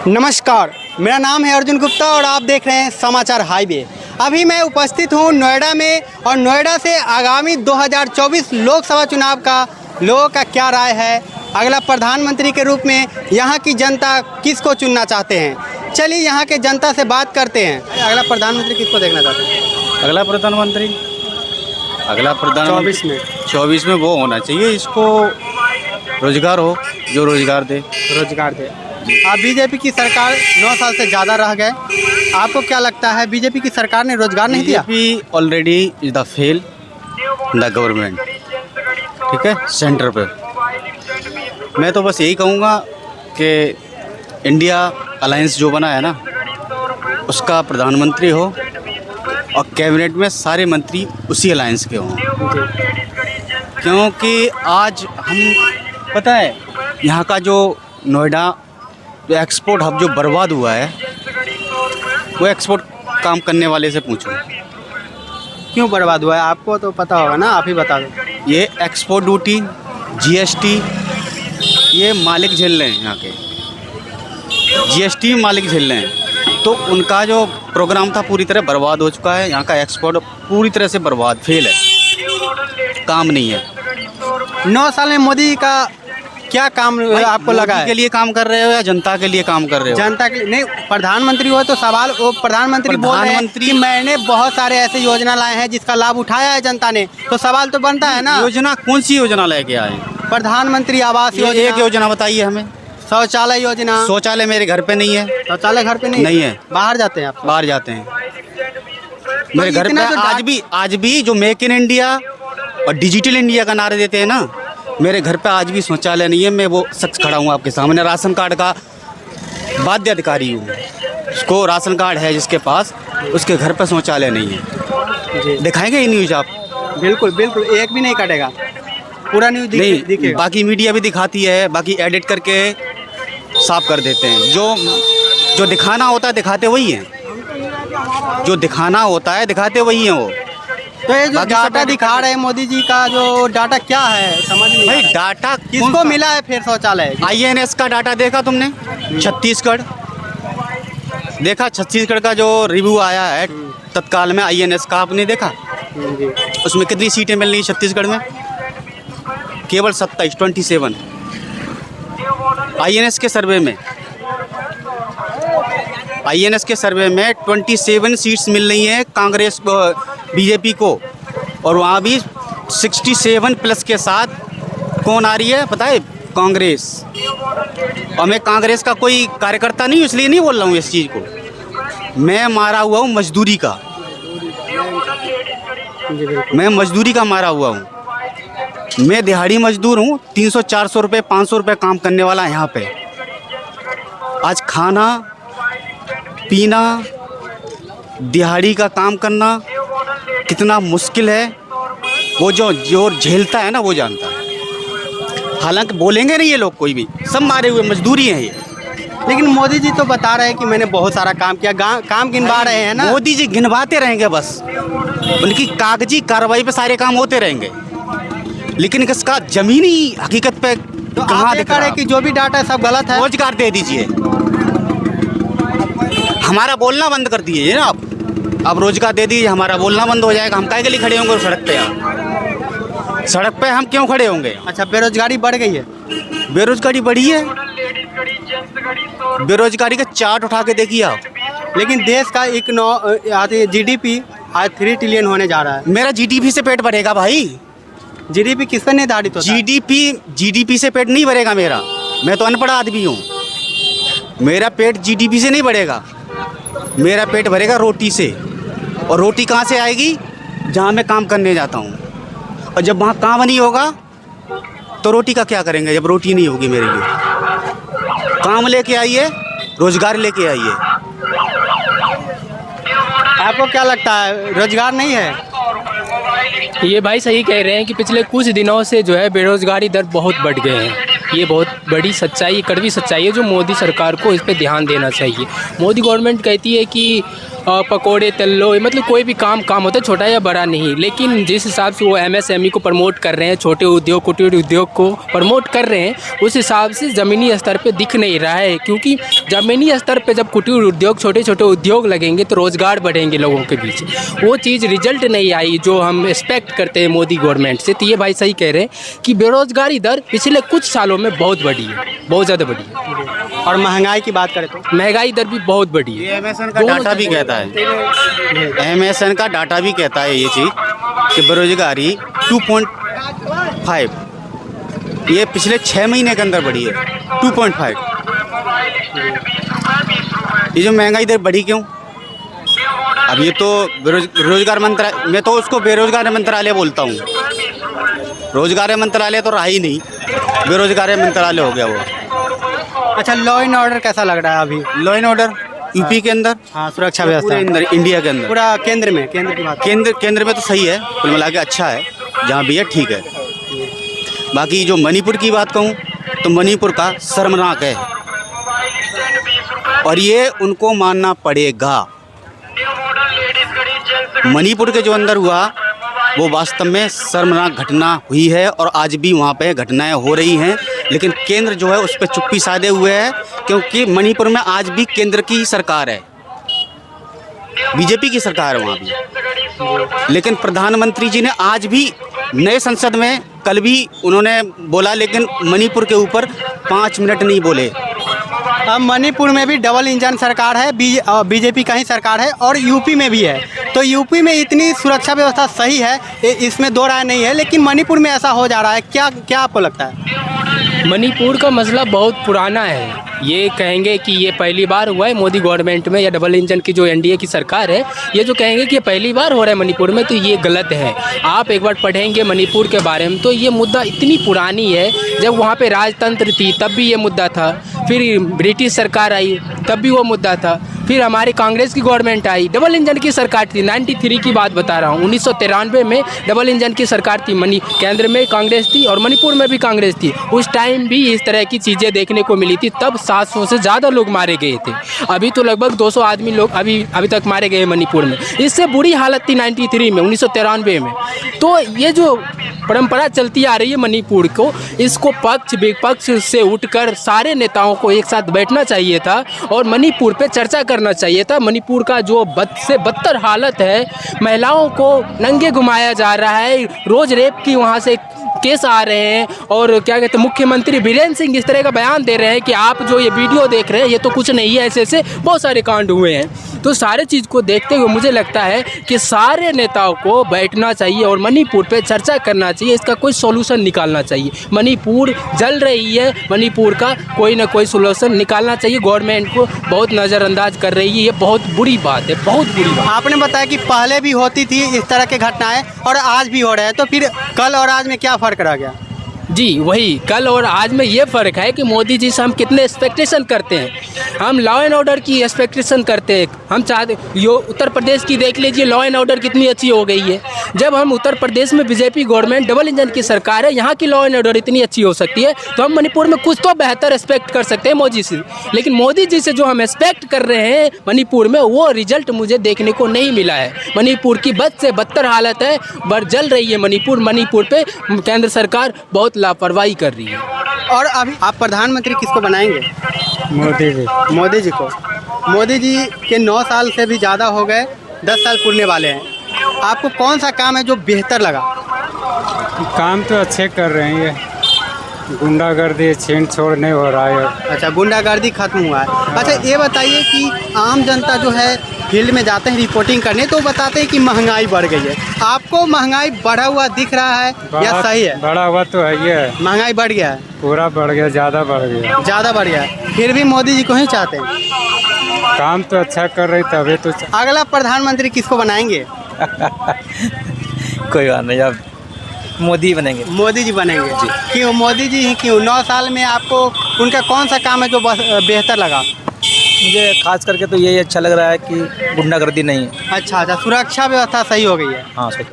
नमस्कार, मेरा नाम है अर्जुन गुप्ता और आप देख रहे हैं समाचार हाईवे। अभी मैं उपस्थित हूं नोएडा में और नोएडा से आगामी 2024 लोकसभा चुनाव का लोगों का क्या राय है, अगला प्रधानमंत्री के रूप में यहां की जनता किसको चुनना चाहते हैं। चलिए यहां के जनता से बात करते हैं। अगला प्रधानमंत्री किसको देखना चाहते हैं? अगला प्रधानमंत्री 24 में वो होना चाहिए, इसको रोजगार हो, जो रोजगार दे। आप बीजेपी की सरकार 9 साल से ज़्यादा रह गए, आपको क्या लगता है बीजेपी की सरकार ने रोजगार नहीं दिया? BJP already is the fail the government, ठीक है, सेंटर पे। मैं तो बस यही कहूँगा कि इंडिया अलायंस जो बना है ना, उसका प्रधानमंत्री हो और कैबिनेट में सारे मंत्री उसी अलायंस के हों, क्योंकि आज हम पता है यहाँ का जो नोएडा एक्सपोर्ट हब जो बर्बाद हुआ है, वो एक्सपोर्ट काम करने वाले से पूछो क्यों बर्बाद हुआ है। आपको तो पता होगा ना, आप ही बता दो। ये एक्सपोर्ट ड्यूटी, जीएसटी, ये मालिक झेल रहे हैं, यहाँ के जीएसटी मालिक झेल रहे हैं। तो उनका जो प्रोग्राम था पूरी तरह बर्बाद हो चुका है। यहाँ का एक्सपोर्ट पूरी तरह से बर्बाद, फेल है, काम नहीं है। 9 साल में मोदी का क्या काम आपको लगा है? के लिए काम कर रहे हो या जनता के लिए काम कर रहे हो? जनता के लिए नहीं, प्रधानमंत्री हो तो सवाल वो प्रधानमंत्री बोल रहे हैं कि मैंने बहुत सारे ऐसे योजना लाए हैं जिसका लाभ उठाया है जनता ने, तो सवाल तो बनता है ना। योजना कौन सी योजना लेके आए? प्रधानमंत्री आवास योजना। एक योजना बताइए हमें। शौचालय योजना। शौचालय मेरे घर पे नहीं है। शौचालय घर पे नहीं है? बाहर जाते हैं आप? बाहर जाते हैं। मेरे घर पे आज भी जो मेक इन इंडिया और डिजिटल इंडिया का नारे देते हैं ना, मेरे घर पे आज भी शौचालय नहीं है। मैं वो शख्स खड़ा हूँ आपके सामने, राशन कार्ड का बाध्य अधिकारी हूँ। उसको राशन कार्ड है जिसके पास, उसके घर पे शौचालय नहीं है। दिखाएंगे ये न्यूज़ आप? बिल्कुल बिल्कुल, एक भी नहीं कटेगा, पूरा न्यूज़ दिखेगा। बाकी मीडिया भी दिखाती है, बाकी एडिट करके साफ कर देते हैं। जो दिखाना होता है दिखाते वही हैं, जो दिखाना होता है दिखाते वही हैं वो। तो ये जो डाटा दिखा रहे हैं मोदी जी का, जो डाटा क्या है समझ नहीं भाई। डाटा किसको मिला है फिर शौचालय? INS का डाटा देखा तुमने? छत्तीसगढ़ देखा? छत्तीसगढ़ का जो रिव्यू आया है तत्काल में INS का, आपने देखा? उसमें कितनी सीटें मिल रही छत्तीसगढ़ में? केवल 27 INS के सर्वे में। INS के सर्वे में 27 सीट्स मिल रही हैं कांग्रेस को, बीजेपी को, और वहाँ भी 67 प्लस के साथ कौन आ रही है पता है? कांग्रेस। और मैं कांग्रेस का कोई कार्यकर्ता नहीं हूँ, इसलिए नहीं बोल रहा हूँ इस चीज़ को। मैं मारा हुआ हूँ मजदूरी का, मैं मजदूरी का मारा हुआ हूँ। मैं दिहाड़ी मजदूर हूँ, 300-400 रुपये 500 रुपये काम करने वाला यहाँ पे। आज खाना पीना, दिहाड़ी का काम करना कितना मुश्किल है, वो जो झेलता है ना वो जानता है। हालांकि बोलेंगे नहीं ये लोग, कोई भी, सब मारे हुए मजदूरी हैं ये। लेकिन मोदी जी तो बता रहे हैं कि मैंने बहुत सारा काम किया, काम गिनवा रहे हैं ना। मोदी जी गिनवाते रहेंगे बस, उनकी कागजी कार्रवाई पे सारे काम होते रहेंगे, लेकिन इसका जमीनी हकीकत पे तो कहाँ दिख रहा है कि जो भी डाटा है सब गलत है। रोजगार दे दीजिए, हमारा बोलना बंद कर दीजिए ना आप। अब रोजगार दे दीजिए, हमारा बोलना बंद हो जाएगा। हम काहे के लिए खड़े होंगे सड़क पे? यहाँ सड़क पे हम क्यों खड़े होंगे? अच्छा, बेरोजगारी बढ़ गई है? बेरोजगारी बढ़ी है, बेरोजगारी का चार्ट उठा के देखिए आप। लेकिन देश का GDP आज 3 ट्रिलियन होने जा रहा है। मेरा GDP से पेट भरेगा भाई? GDP किस पर निर्धारित होता है? GDP से पेट नहीं भरेगा मेरा। मैं तो अनपढ़ आदमी हूँ, मेरा पेट GDP से नहीं भरेगा। मेरा पेट भरेगा रोटी से। और रोटी कहाँ से आएगी? जहाँ मैं काम करने जाता हूँ। और जब वहाँ काम नहीं होगा तो रोटी का क्या करेंगे? जब रोटी नहीं होगी मेरे लिए, काम लेके आइए, रोजगार लेके आइए। आपको क्या लगता है रोजगार नहीं है? ये भाई सही कह रहे हैं कि पिछले कुछ दिनों से जो है बेरोजगारी दर बहुत बढ़ गए हैं। ये बहुत बड़ी सच्चाई, कड़वी सच्चाई है जो मोदी सरकार को इस पे ध्यान देना चाहिए। मोदी गवर्नमेंट कहती है कि पकोड़े तल लो, मतलब कोई भी काम होता है, छोटा या बड़ा नहीं। लेकिन जिस हिसाब से वो MSME को प्रमोट कर रहे हैं, छोटे उद्योग कुटीर उद्योग को प्रमोट कर रहे हैं, उस हिसाब से ज़मीनी स्तर पे दिख नहीं रहा है। क्योंकि ज़मीनी स्तर पे जब कुटीर उद्योग छोटे छोटे उद्योग लगेंगे तो रोज़गार बढ़ेंगे लोगों के बीच, वो चीज़ रिजल्ट नहीं आई जो हम एक्सपेक्ट करते हैं मोदी गवर्नमेंट से। तो ये भाई सही कह रहे हैं कि बेरोज़गारी दर पिछले कुछ सालों में बहुत बढ़ी है, बहुत ज़्यादा बढ़ी है। और महंगाई की बात करें तो महंगाई दर भी बहुत बढ़ी है। ये MSN का डाटा भी कहता है, MSN का डाटा भी कहता है ये चीज़ कि बेरोजगारी 2.5 ये पिछले 6 महीने के अंदर बढ़ी है, 2.5। ये जो महंगाई दर बढ़ी क्यों? अब ये तो रोजगार मंत्रालय, मैं तो उसको बेरोजगार मंत्रालय बोलता हूँ। रोजगार मंत्रालय तो रहा ही नहीं, बेरोजगार मंत्रालय हो गया वो। अच्छा, लॉ एंड ऑर्डर कैसा लग रहा है अभी? लॉ एंड ऑर्डर यूपी के अंदर, हाँ, सुरक्षा पूरे व्यवस्था अंदर इंडिया के अंदर, पूरा केंद्र में, केंद्र की बात केंद्र में तो सही है, कुल मिला के अच्छा है, जहाँ भी है ठीक है। बाकी जो मणिपुर की बात कहूँ तो मणिपुर का शर्मनाक है और ये उनको मानना पड़ेगा। मणिपुर के जो अंदर हुआ वो वास्तव में शर्मनाक घटना हुई है और आज भी वहाँ पे घटनाएं हो रही हैं, लेकिन केंद्र जो है उस पर चुप्पी साधे हुए है, क्योंकि मणिपुर में आज भी केंद्र की सरकार है, बीजेपी की सरकार है वहाँ भी। लेकिन प्रधानमंत्री जी ने आज भी नए संसद में कल भी उन्होंने बोला, लेकिन मणिपुर के ऊपर 5 मिनट नहीं बोले। अब मणिपुर में भी डबल इंजन सरकार है, बीजेपी का ही सरकार है, और यूपी में भी है। तो यूपी में इतनी सुरक्षा व्यवस्था सही है, इसमें दो राय नहीं है, लेकिन मणिपुर में ऐसा हो जा रहा है, क्या आपको लगता है? मणिपुर का मसला बहुत पुराना है। ये कहेंगे कि ये पहली बार हुआ है मोदी गवर्नमेंट में या डबल इंजन की जो एनडीए की सरकार है, ये जो कहेंगे कि ये पहली बार हो रहा है मणिपुर में, तो ये गलत है। आप एक बार पढ़ेंगे मणिपुर के बारे में तो ये मुद्दा इतनी पुरानी है, जब वहाँ पे राजतंत्र थी तब भी ये मुद्दा था, फिर ब्रिटिश सरकार आई तब भी वो मुद्दा था, फिर हमारी कांग्रेस की गवर्नमेंट आई, डबल इंजन की सरकार थी। 93 की बात बता रहा हूँ, 1993 में डबल इंजन की सरकार थी, केंद्र में कांग्रेस थी और मणिपुर में भी कांग्रेस थी। उस टाइम भी इस तरह की चीज़ें देखने को मिली थी, तब 700 से ज़्यादा लोग मारे गए थे। अभी तो लगभग 200 आदमी लोग अभी तक मारे गए मणिपुर में। इससे बुरी हालत थी 93 में, 1993 में। तो ये जो परंपरा चलती आ रही है मणिपुर को, इसको पक्ष विपक्ष से उठकर सारे नेताओं को एक साथ बैठना चाहिए था और मणिपुर पे चर्चा करना चाहिए था। मणिपुर का जो बद से बदतर हालत है, महिलाओं को नंगे घुमाया जा रहा है, रोज़ रेप की वहाँ से केस आ रहे हैं, और क्या कहते हैं मुख्यमंत्री बीरेंद्र सिंह इस तरह का बयान दे रहे हैं कि आप जो ये वीडियो देख रहे हैं ये तो कुछ नहीं है, ऐसे बहुत सारे कांड हुए हैं। तो सारे चीज़ को देखते हुए मुझे लगता है कि सारे नेताओं को बैठना चाहिए और मणिपुर पे चर्चा करना चाहिए, इसका कोई सॉल्यूशन निकालना चाहिए। मणिपुर जल रही है, मणिपुर का कोई ना कोई सॉल्यूशन निकालना चाहिए। गवर्नमेंट को बहुत नज़रअंदाज कर रही है, ये बहुत बुरी बात है, बहुत बुरी बात। आपने बताया कि पहले भी होती थी इस तरह की घटनाएं और आज भी हो रहे हैं, तो फिर कल और आज में क्या फ़र्क रह गया? जी वही, कल और आज में ये फ़र्क है कि मोदी जी से हम कितने एक्सपेक्टेशन करते हैं। हम लॉ एंड ऑर्डर की एक्सपेक्टेशन करते हैं, हम चाहते यो उत्तर प्रदेश की देख लीजिए, लॉ एंड ऑर्डर कितनी अच्छी हो गई है। जब हम उत्तर प्रदेश में बीजेपी गवर्नमेंट डबल इंजन की सरकार है, यहाँ की लॉ एंड ऑर्डर इतनी अच्छी हो सकती है, तो हम मणिपुर में कुछ तो बेहतर एक्सपेक्ट कर सकते हैं मोदी से। लेकिन मोदी जी से जो हम एक्सपेक्ट कर रहे हैं मणिपुर में, वो रिजल्ट मुझे देखने को नहीं मिला है। मणिपुर की बद से बदतर हालत है, जल रही है मणिपुर पे केंद्र सरकार बहुत लापरवाही कर रही है। और अभी आप प्रधानमंत्री किसको बनाएंगे? मोदी जी को। मोदी जी के 9 साल से भी ज़्यादा हो गए, 10 साल पूरने वाले हैं। आपको कौन सा काम है जो बेहतर लगा? काम तो अच्छे कर रहे हैं, ये गुंडागर्दी छीन छोड़ नहीं हो रहा है। अच्छा, गुंडागर्दी खत्म हुआ है। अच्छा, ये बताइए कि आम जनता जो है फील्ड में जाते हैं रिपोर्टिंग करने, तो बताते हैं कि महंगाई बढ़ गई है। आपको महंगाई बढ़ा हुआ दिख रहा है या सही है? बढ़ा हुआ तो है ही है, महंगाई बढ़ गया है, पूरा बढ़ गया, ज़्यादा बढ़ गया, ज़्यादा बढ़ गया है। फिर भी मोदी जी को ही चाहते हैं। काम तो अच्छा कर रही तभी तो। अगला प्रधानमंत्री किसको बनाएंगे? कोई बात नहीं, अब मोदी बनेंगे। मोदी जी बनेंगे जी। क्यों मोदी जी ही क्यों? 9 साल में आपको उनका कौन सा काम है जो बेहतर लगा? मुझे खास करके तो यही अच्छा लग रहा है कि गुंडागर्दी नहीं है। अच्छा, सुरक्षा व्यवस्था सही हो गई है। हाँ सही।